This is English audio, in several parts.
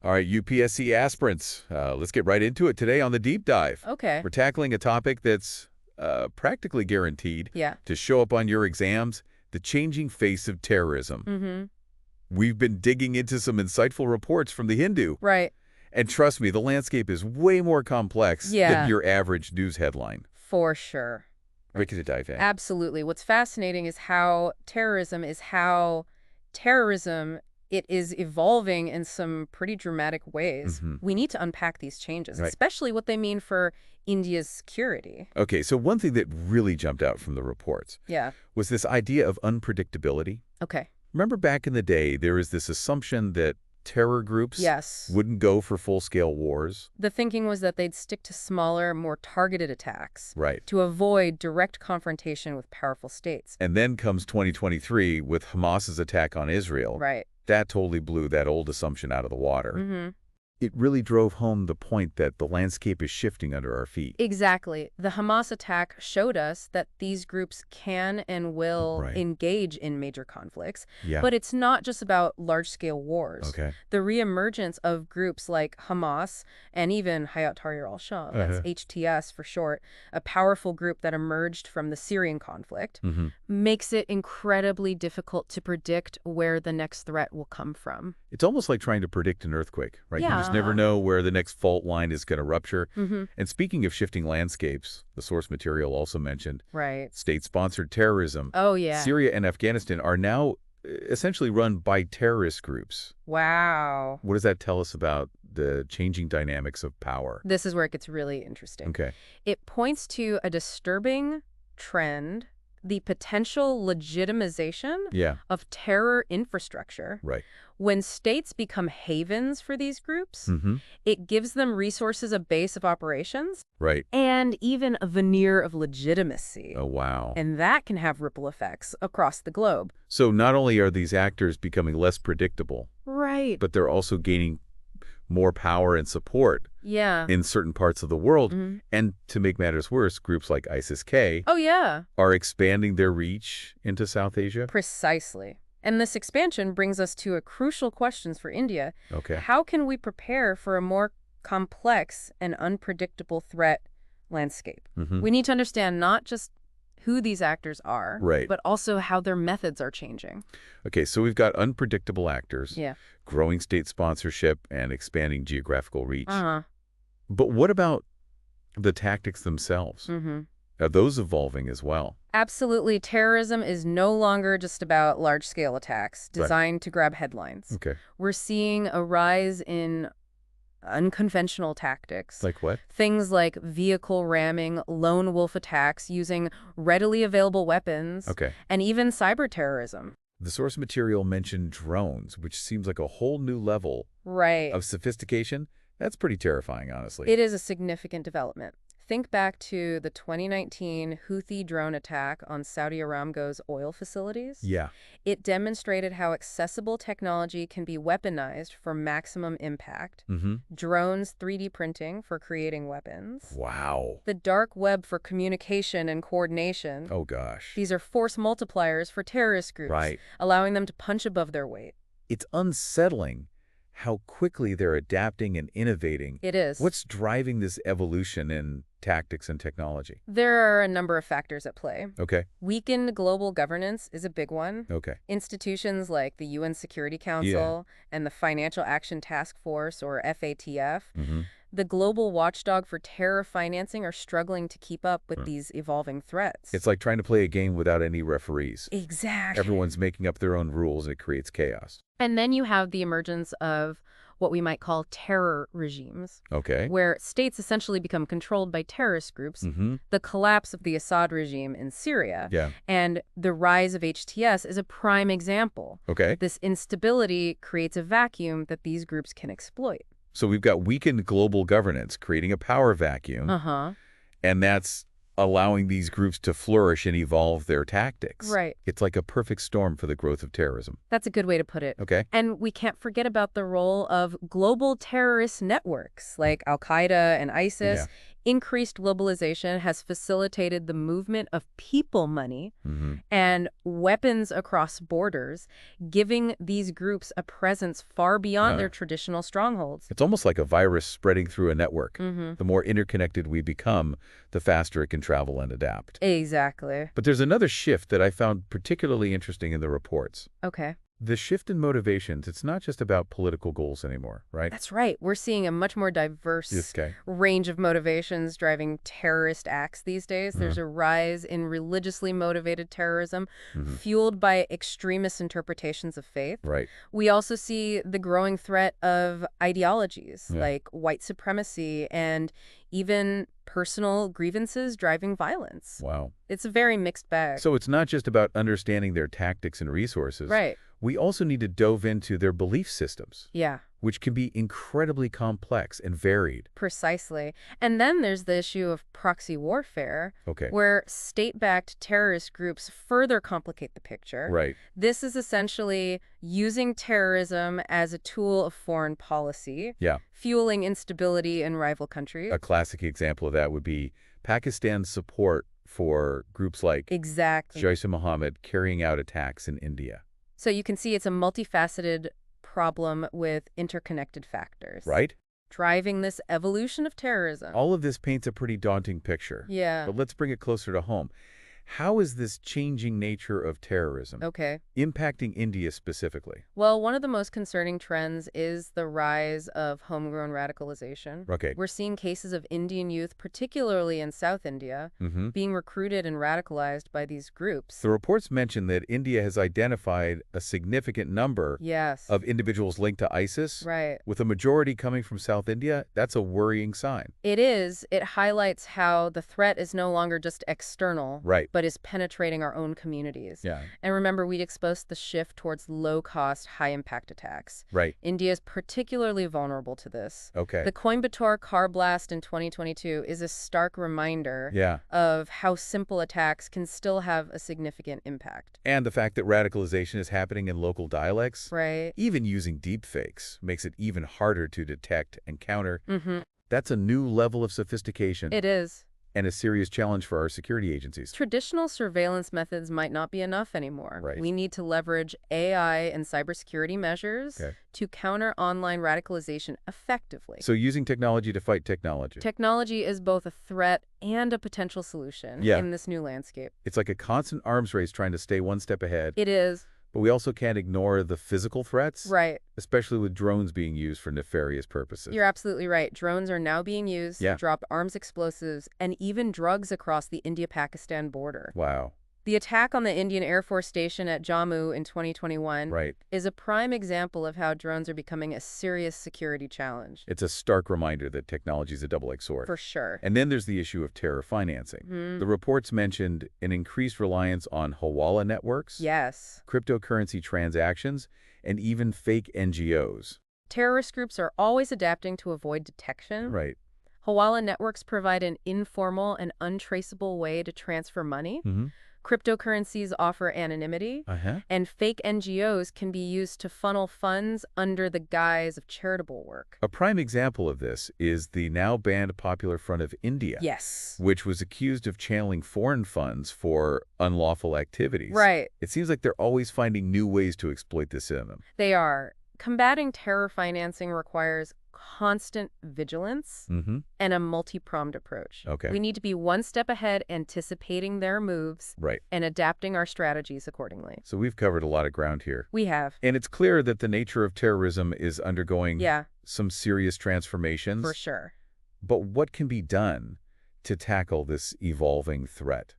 All right, UPSC aspirants, let's get right into it today on the deep dive. Okay. We're tackling a topic that's practically guaranteed to show up on your exams, the changing face of terrorism. We've been digging into some insightful reports from the Hindu. Right. And trust me, the landscape is way more complex than your average news headline. For sure. Ready to dive in? Absolutely. What's fascinating is how terrorism it is evolving in some pretty dramatic ways. We need to unpack these changes, especially what they mean for India's security. Okay, so one thing that really jumped out from the reports was this idea of unpredictability. Okay. Remember back in the day, there was this assumption that terror groups wouldn't go for full-scale wars. The thinking was that they'd stick to smaller, more targeted attacks to avoid direct confrontation with powerful states. And then comes 2023 with Hamas's attack on Israel. That totally blew that old assumption out of the water. It really drove home the point that the landscape is shifting under our feet. Exactly. The Hamas attack showed us that these groups can and will engage in major conflicts. But it's not just about large-scale wars. The reemergence of groups like Hamas and even Hayat Tahrir al-Sham, that's HTS for short, a powerful group that emerged from the Syrian conflict, makes it incredibly difficult to predict where the next threat will come from. It's almost like trying to predict an earthquake, right? You just never know where the next fault line is going to rupture. And speaking of shifting landscapes, the source material also mentioned state-sponsored terrorism. Syria and Afghanistan are now essentially run by terrorist groups. Wow. What does that tell us about the changing dynamics of power? This is where it gets really interesting. It points to a disturbing trend, the potential legitimization of terror infrastructure. When states become havens for these groups, it gives them resources, a base of operations, and even a veneer of legitimacy. Oh, wow. And that can have ripple effects across the globe. So not only are these actors becoming less predictable, but they're also gaining more power and support in certain parts of the world. And to make matters worse, groups like ISIS-K are expanding their reach into South Asia. Precisely. And this expansion brings us to a crucial question for India. How can we prepare for a more complex and unpredictable threat landscape? We need to understand not just who these actors are, but also how their methods are changing. Okay, so we've got unpredictable actors, growing state sponsorship, and expanding geographical reach. But what about the tactics themselves? Are those evolving as well? Absolutely. Terrorism is no longer just about large-scale attacks designed to grab headlines. We're seeing a rise in unconventional tactics. Like what? Things like vehicle ramming, lone wolf attacks using readily available weapons, and even cyber terrorism. The source material mentioned drones, which seems like a whole new level of sophistication. That's pretty terrifying, honestly. It is a significant development. Think back to the 2019 Houthi drone attack on Saudi Aramco's oil facilities. It demonstrated how accessible technology can be weaponized for maximum impact. Drones 3D printing for creating weapons. Wow. The dark web for communication and coordination. Oh, gosh. These are force multipliers for terrorist groups, allowing them to punch above their weight. It's unsettling how quickly they're adapting and innovating. It is. What's driving this evolution in tactics and technology? There are a number of factors at play. Weakened global governance is a big one. Institutions like the UN Security Council and the Financial Action Task Force, or FATF, the global watchdog for terror financing, are struggling to keep up with these evolving threats. It's like trying to play a game without any referees. Exactly. Everyone's making up their own rules, and it creates chaos. And then you have the emergence of what we might call terror regimes, where states essentially become controlled by terrorist groups, the collapse of the Assad regime in Syria, and the rise of HTS is a prime example. This instability creates a vacuum that these groups can exploit. So we've got weakened global governance creating a power vacuum, and that's allowing these groups to flourish and evolve their tactics. Right. It's like a perfect storm for the growth of terrorism. That's a good way to put it. Okay. And we can't forget about the role of global terrorist networks like Al-Qaeda and ISIS. Yeah. Increased globalization has facilitated the movement of people money and weapons across borders, giving these groups a presence far beyond their traditional strongholds. It's almost like a virus spreading through a network. The more interconnected we become, the faster it can travel and adapt. Exactly. But there's another shift that I found particularly interesting in the reports. Okay. The shift in motivations, it's not just about political goals anymore, right? That's right. We're seeing a much more diverse range of motivations driving terrorist acts these days. There's a rise in religiously motivated terrorism fueled by extremist interpretations of faith. Right. We also see the growing threat of ideologies like white supremacy and even personal grievances driving violence. Wow. It's a very mixed bag. So it's not just about understanding their tactics and resources. Right. We also need to delve into their belief systems. Yeah. Which can be incredibly complex and varied. Precisely. And then there's the issue of proxy warfare, where state-backed terrorist groups further complicate the picture. Right. This is essentially using terrorism as a tool of foreign policy, fueling instability in rival countries. A classic example of that would be Pakistan's support for groups like Jaish-e-Mohammed carrying out attacks in India. So you can see it's a multifaceted problem with interconnected factors. Right? Driving this evolution of terrorism. All of this paints a pretty daunting picture. Yeah. But let's bring it closer to home. How is this changing nature of terrorism impacting India specifically? Well, one of the most concerning trends is the rise of homegrown radicalization. We're seeing cases of Indian youth, particularly in South India, being recruited and radicalized by these groups. The reports mention that India has identified a significant number of individuals linked to ISIS. Right. With a majority coming from South India, that's a worrying sign. It is. It highlights how the threat is no longer just external. Right. But is penetrating our own communities. Yeah. And remember, we exposed the shift towards low-cost, high-impact attacks. Right. India is particularly vulnerable to this. Okay. The Coimbatore car blast in 2022 is a stark reminder of how simple attacks can still have a significant impact. And the fact that radicalization is happening in local dialects. Right. Even using deepfakes makes it even harder to detect and counter. That's a new level of sophistication. It is. And a serious challenge for our security agencies. Traditional surveillance methods might not be enough anymore. Right. We need to leverage AI and cybersecurity measures to counter online radicalization effectively. So using technology to fight technology. Technology is both a threat and a potential solution in this new landscape. It's like a constant arms race trying to stay one step ahead. It is. But we also can't ignore the physical threats. Right. Especially with drones being used for nefarious purposes. You're absolutely right. Drones are now being used to drop arms explosives and even drugs across the India-Pakistan border. Wow. The attack on the Indian Air Force Station at Jammu in 2021 is a prime example of how drones are becoming a serious security challenge. It's a stark reminder that technology is a double-edged sword. For sure. And then there's the issue of terror financing. The reports mentioned an increased reliance on hawala networks, cryptocurrency transactions, and even fake NGOs. Terrorist groups are always adapting to avoid detection. Right. Hawala networks provide an informal and untraceable way to transfer money. Cryptocurrencies offer anonymity, and fake NGOs can be used to funnel funds under the guise of charitable work. A prime example of this is the now banned Popular Front of India, which was accused of channeling foreign funds for unlawful activities. Right. It seems like they're always finding new ways to exploit this in them. They are. Combating terror financing requires constant vigilance and a multi-pronged approach. We need to be one step ahead, anticipating their moves and adapting our strategies accordingly. So we've covered a lot of ground here. We have. And it's clear that the nature of terrorism is undergoing some serious transformations. For sure. But what can be done to tackle this evolving threat?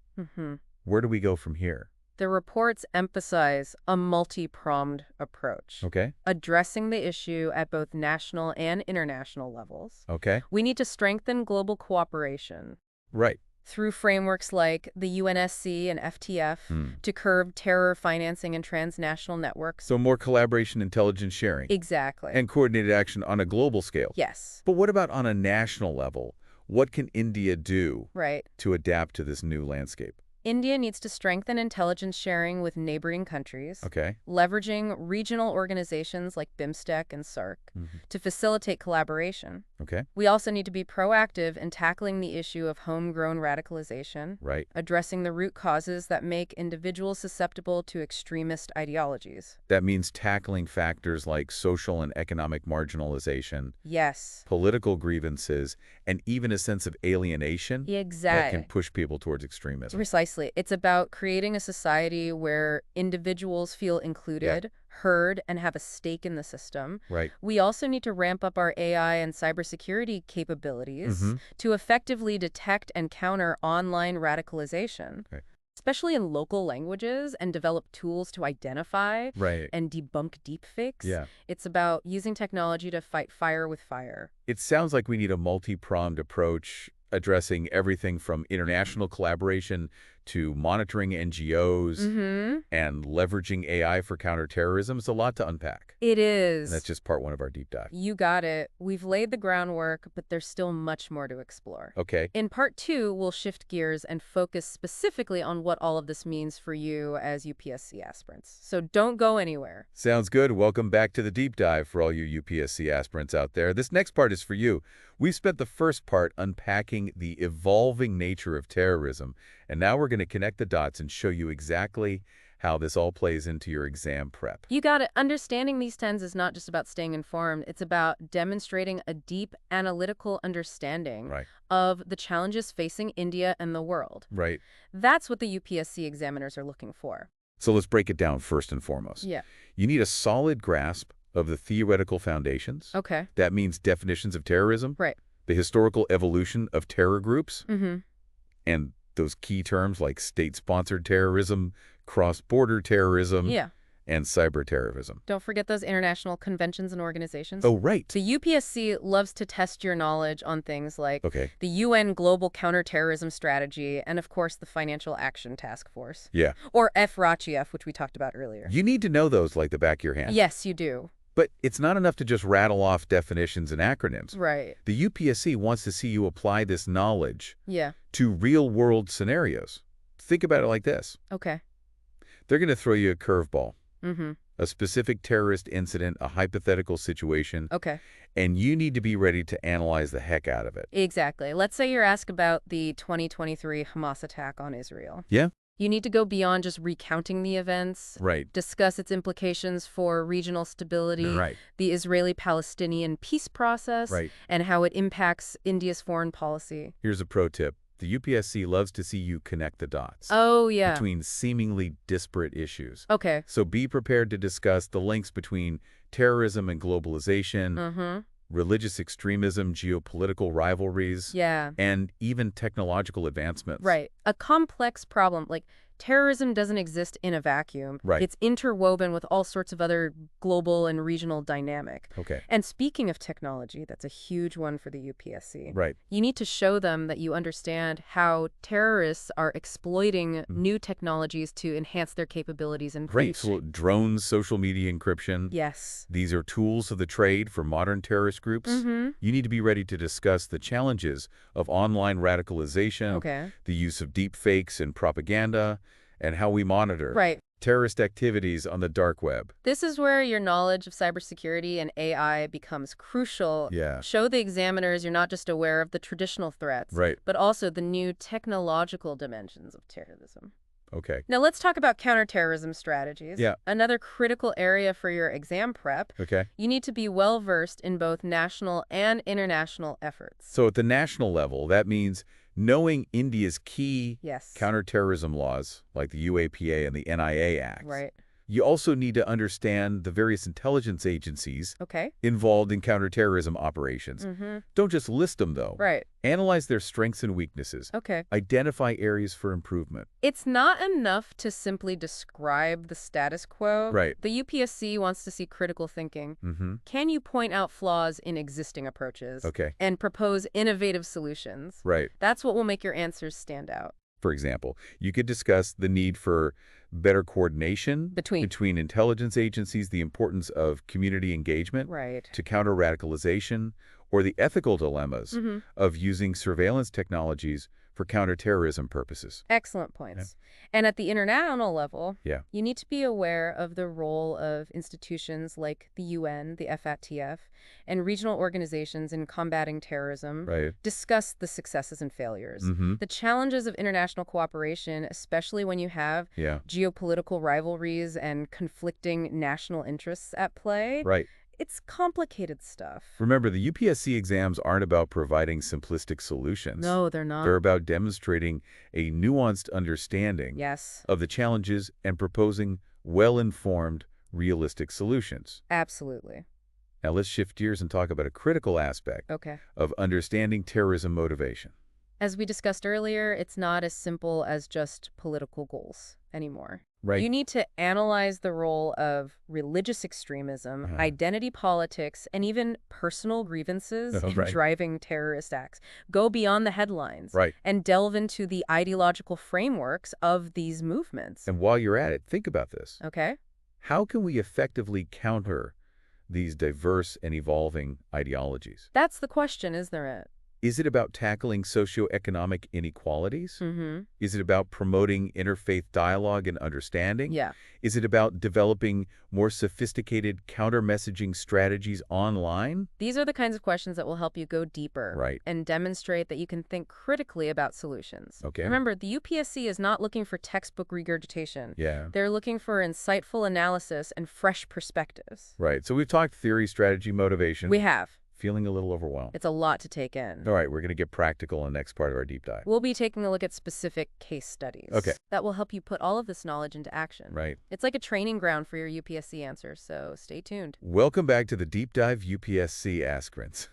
Where do we go from here? The reports emphasize a multi-pronged approach, addressing the issue at both national and international levels. We need to strengthen global cooperation. Right. Through frameworks like the UNSC and FTF to curb terror financing and transnational networks. So more collaboration, intelligence sharing. Exactly. And coordinated action on a global scale. Yes. But what about on a national level? What can India do Right. to adapt to this new landscape? India needs to strengthen intelligence sharing with neighboring countries, Okay. leveraging regional organizations like BIMSTEC and SAARC to facilitate collaboration. Okay. We also need to be proactive in tackling the issue of homegrown radicalization, Right. addressing the root causes that make individuals susceptible to extremist ideologies. That means tackling factors like social and economic marginalization, Yes. political grievances, and even a sense of alienation that can Exactly. push people towards extremism. Precisely. It's about creating a society where individuals feel included, heard, and have a stake in the system. Right. We also need to ramp up our AI and cybersecurity capabilities to effectively detect and counter online radicalization, especially in local languages, and develop tools to identify and debunk deepfakes. Yeah. It's about using technology to fight fire with fire. It sounds like we need a multi-pronged approach addressing everything from international collaboration to monitoring NGOs and leveraging AI for counterterrorism. It's a lot to unpack. It is. And that's just part one of our deep dive. You got it. We've laid the groundwork, but there's still much more to explore. Okay. In part 2, we'll shift gears and focus specifically on what all of this means for you as UPSC aspirants. So don't go anywhere. Sounds good. Welcome back to the deep dive for all you UPSC aspirants out there. This next part is for you. We spent the first part unpacking the evolving nature of terrorism, and now we're going to connect the dots and show you exactly how this all plays into your exam prep. You got it. Understanding these trends is not just about staying informed. It's about demonstrating a deep analytical understanding of the challenges facing India and the world. Right. That's what the UPSC examiners are looking for. So let's break it down first and foremost. Yeah. You need a solid grasp of the theoretical foundations. Okay. That means definitions of terrorism. Right. The historical evolution of terror groups. And those key terms like state-sponsored terrorism, cross-border terrorism, and cyber-terrorism. Don't forget those international conventions and organizations. Oh, right. The UPSC loves to test your knowledge on things like the UN Global Counterterrorism Strategy and, of course, the Financial Action Task Force. Yeah. Or FRACHIF, which we talked about earlier. You need to know those like the back of your hand. Yes, you do. But it's not enough to just rattle off definitions and acronyms. Right. The UPSC wants to see you apply this knowledge Yeah. to real-world scenarios. Think about it like this. Okay. They're going to throw you a curveball. A specific terrorist incident, a hypothetical situation. Okay. And you need to be ready to analyze the heck out of it. Exactly. Let's say you're asked about the 2023 Hamas attack on Israel. Yeah. You need to go beyond just recounting the events. Right. Discuss its implications for regional stability. Right. The Israeli-Palestinian peace process. Right. And how it impacts India's foreign policy. Here's a pro tip. The UPSC loves to see you connect the dots. Oh, yeah. Between seemingly disparate issues. Okay. So be prepared to discuss the links between terrorism and globalization, religious extremism, geopolitical rivalries, and even technological advancements. Right. A complex problem, like terrorism doesn't exist in a vacuum. Right. It's interwoven with all sorts of other global and regional dynamic. Okay. And speaking of technology, that's a huge one for the UPSC. Right. You need to show them that you understand how terrorists are exploiting new technologies to enhance their capabilities and Great. So drones, social media encryption. Yes. These are tools of the trade for modern terrorist groups. You need to be ready to discuss the challenges of online radicalization, the use of deep fakes and propaganda, and how we monitor terrorist activities on the dark web. This is where your knowledge of cybersecurity and AI becomes crucial. Yeah. Show the examiners you're not just aware of the traditional threats, but also the new technological dimensions of terrorism. Okay. Now let's talk about counterterrorism strategies. Yeah. Another critical area for your exam prep. Okay. You need to be well-versed in both national and international efforts. So at the national level, that means knowing India's key counterterrorism laws, like the UAPA and the NIA Acts. Right. You also need to understand the various intelligence agencies involved in counterterrorism operations. Don't just list them, though. Right. Analyze their strengths and weaknesses. Okay. Identify areas for improvement. It's not enough to simply describe the status quo. Right. The UPSC wants to see critical thinking. Can you point out flaws in existing approaches? Okay. And propose innovative solutions? Right. That's what will make your answers stand out. For example, you could discuss the need for better coordination between intelligence agencies, the importance of community engagement to counter radicalization, or the ethical dilemmas of using surveillance technologies for counterterrorism purposes. Excellent points. And at the international level, you need to be aware of the role of institutions like the UN, the FATF, and regional organizations in combating terrorism. Discuss the successes and failures. The challenges of international cooperation, especially when you have geopolitical rivalries and conflicting national interests at play. It's complicated stuff. Remember, the UPSC exams aren't about providing simplistic solutions. No, they're not. They're about demonstrating a nuanced understanding of the challenges and proposing well-informed, realistic solutions. Absolutely. Now let's shift gears and talk about a critical aspect of understanding terrorism motivation. As we discussed earlier, it's not as simple as just political goals anymore. You need to analyze the role of religious extremism, identity politics, and even personal grievances in driving terrorist acts. Go beyond the headlines and delve into the ideological frameworks of these movements. And while you're at it, think about this. Okay. How can we effectively counter these diverse and evolving ideologies? That's the question, isn't it? Is it about tackling socioeconomic inequalities? Is it about promoting interfaith dialogue and understanding? Is it about developing more sophisticated counter-messaging strategies online? These are the kinds of questions that will help you go deeper and demonstrate that you can think critically about solutions. Remember, the UPSC is not looking for textbook regurgitation. They're looking for insightful analysis and fresh perspectives. So we've talked theory, strategy, motivation. We have. Feeling a little overwhelmed. It's a lot to take in. All right, we're going to get practical in the next part of our deep dive. We'll be taking a look at specific case studies that will help you put all of this knowledge into action. It's like a training ground for your UPSC answers, so stay tuned. Welcome back to the Deep Dive UPSC aspirants.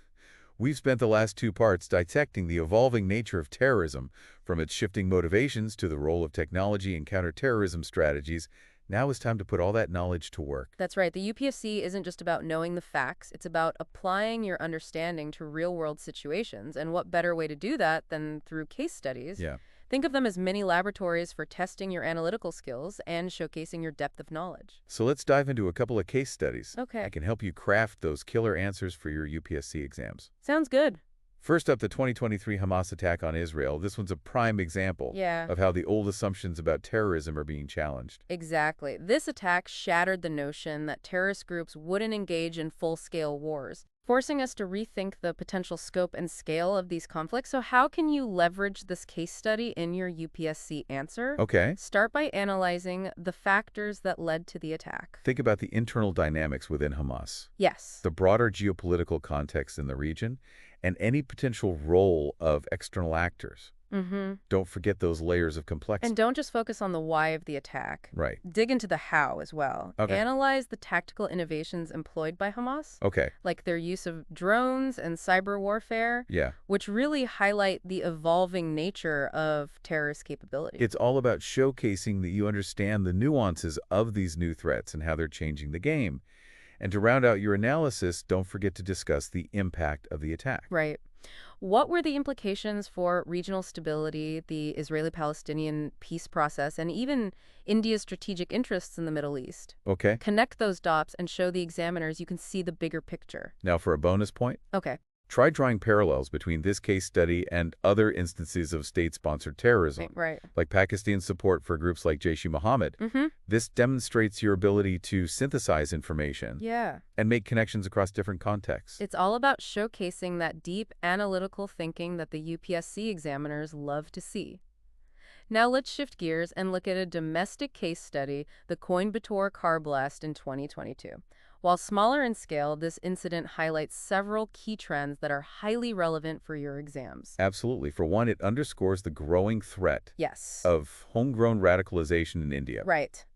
We've spent the last two parts dissecting the evolving nature of terrorism, from its shifting motivations to the role of technology in counterterrorism strategies. Now it's time to put all that knowledge to work. That's right. The UPSC isn't just about knowing the facts. It's about applying your understanding to real-world situations. And what better way to do that than through case studies? Think of them as mini laboratories for testing your analytical skills and showcasing your depth of knowledge. So let's dive into a couple of case studies. Okay. I can help you craft those killer answers for your UPSC exams. Sounds good. First up, the 2023 Hamas attack on Israel. This one's a prime example of how the old assumptions about terrorism are being challenged. Exactly. This attack shattered the notion that terrorist groups wouldn't engage in full-scale wars, forcing us to rethink the potential scope and scale of these conflicts. So how can you leverage this case study in your UPSC answer? Start by analyzing the factors that led to the attack. Think about the internal dynamics within Hamas. The broader geopolitical context in the region, and any potential role of external actors. Don't forget those layers of complexity. And don't just focus on the why of the attack. Dig into the how as well. Analyze the tactical innovations employed by Hamas. Like their use of drones and cyber warfare. Which really highlight the evolving nature of terrorist capability. It's all about showcasing that you understand the nuances of these new threats and how they're changing the game. And to round out your analysis, don't forget to discuss the impact of the attack. What were the implications for regional stability, the Israeli-Palestinian peace process, and even India's strategic interests in the Middle East? Connect those dots and show the examiners you can see the bigger picture. Now for a bonus point. Try drawing parallels between this case study and other instances of state-sponsored terrorism, like Pakistan's support for groups like Jaish-e-Mohammed. This demonstrates your ability to synthesize information and make connections across different contexts. It's all about showcasing that deep analytical thinking that the UPSC examiners love to see. Now let's shift gears and look at a domestic case study, the Coimbatore car blast in 2022. While smaller in scale, this incident highlights several key trends that are highly relevant for your exams. Absolutely. For one, it underscores the growing threat of homegrown radicalization in India.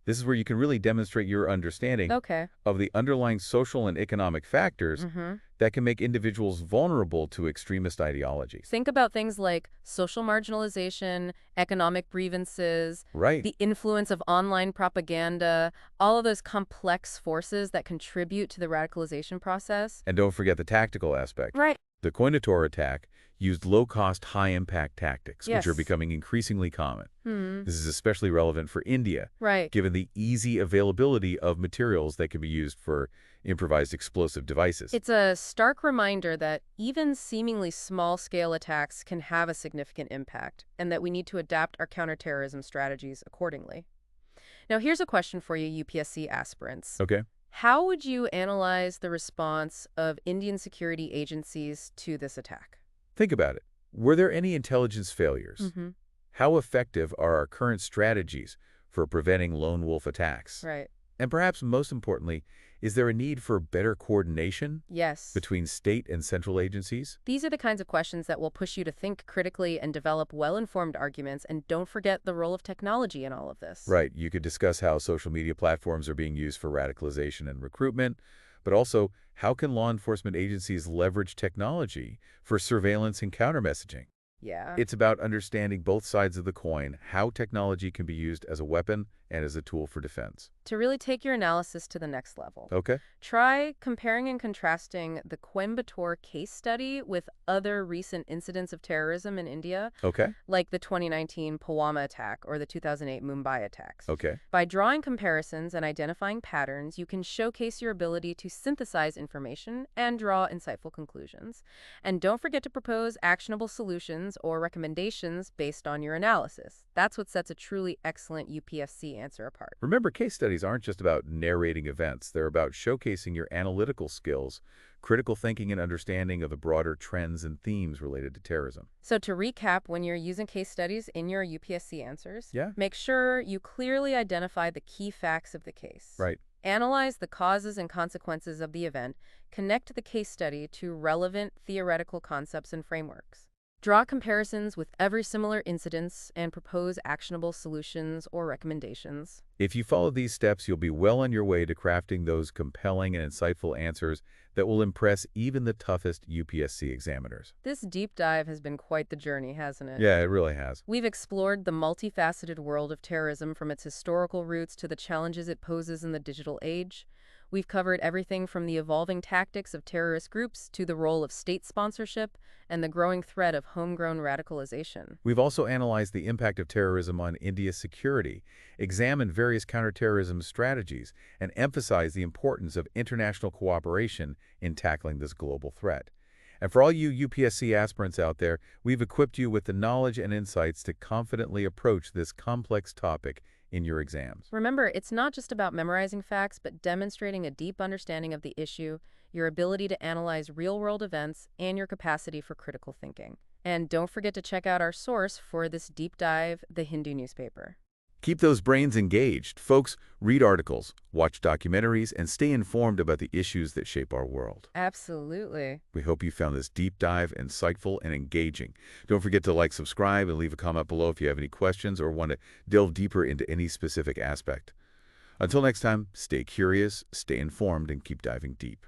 This is where you can really demonstrate your understanding of the underlying social and economic factors that can make individuals vulnerable to extremist ideologies. Think about things like social marginalization, economic grievances, the influence of online propaganda, all of those complex forces that contribute to the radicalization process. And don't forget the tactical aspect. The counterterrorism attack used low-cost, high-impact tactics, which are becoming increasingly common. This is especially relevant for India, given the easy availability of materials that can be used for improvised explosive devices. It's a stark reminder that even seemingly small-scale attacks can have a significant impact, and that we need to adapt our counterterrorism strategies accordingly. Now, here's a question for you, UPSC aspirants. Okay. How would you analyze the response of Indian security agencies to this attack? Think about it. Were there any intelligence failures? How effective are our current strategies for preventing lone wolf attacks? And perhaps most importantly, is there a need for better coordination between state and central agencies? These are the kinds of questions that will push you to think critically and develop well-informed arguments, and don't forget the role of technology in all of this. Right. You could discuss how social media platforms are being used for radicalization and recruitment, but also how can law enforcement agencies leverage technology for surveillance and counter-messaging? It's about understanding both sides of the coin, how technology can be used as a weapon and as a tool for defense. To really take your analysis to the next level, Okay. try comparing and contrasting the Coimbatore case study with other recent incidents of terrorism in India, like the 2019 Pulwama attack or the 2008 Mumbai attacks. By drawing comparisons and identifying patterns, you can showcase your ability to synthesize information and draw insightful conclusions. And don't forget to propose actionable solutions or recommendations based on your analysis. That's what sets a truly excellent UPSC answer apart. Remember, case studies aren't just about narrating events. They're about showcasing your analytical skills, critical thinking, and understanding of the broader trends and themes related to terrorism. So to recap, when you're using case studies in your UPSC answers, make sure you clearly identify the key facts of the case. Analyze the causes and consequences of the event. Connect the case study to relevant theoretical concepts and frameworks. Draw comparisons with every similar incidents and propose actionable solutions or recommendations. If you follow these steps, you'll be well on your way to crafting those compelling and insightful answers that will impress even the toughest UPSC examiners. This deep dive has been quite the journey, hasn't it? Yeah, it really has. We've explored the multifaceted world of terrorism, from its historical roots to the challenges it poses in the digital age. We've covered everything from the evolving tactics of terrorist groups to the role of state sponsorship and the growing threat of homegrown radicalization. We've also analyzed the impact of terrorism on India's security, examined various counterterrorism strategies, and emphasized the importance of international cooperation in tackling this global threat. And for all you UPSC aspirants out there, we've equipped you with the knowledge and insights to confidently approach this complex topic in your exams. Remember, it's not just about memorizing facts, but demonstrating a deep understanding of the issue, your ability to analyze real-world events, and your capacity for critical thinking. And don't forget to check out our source for this deep dive, the Hindu newspaper. Keep those brains engaged. Folks, read articles, watch documentaries, and stay informed about the issues that shape our world. Absolutely. We hope you found this deep dive insightful and engaging. Don't forget to like, subscribe, and leave a comment below if you have any questions or want to delve deeper into any specific aspect. Until next time, stay curious, stay informed, and keep diving deep.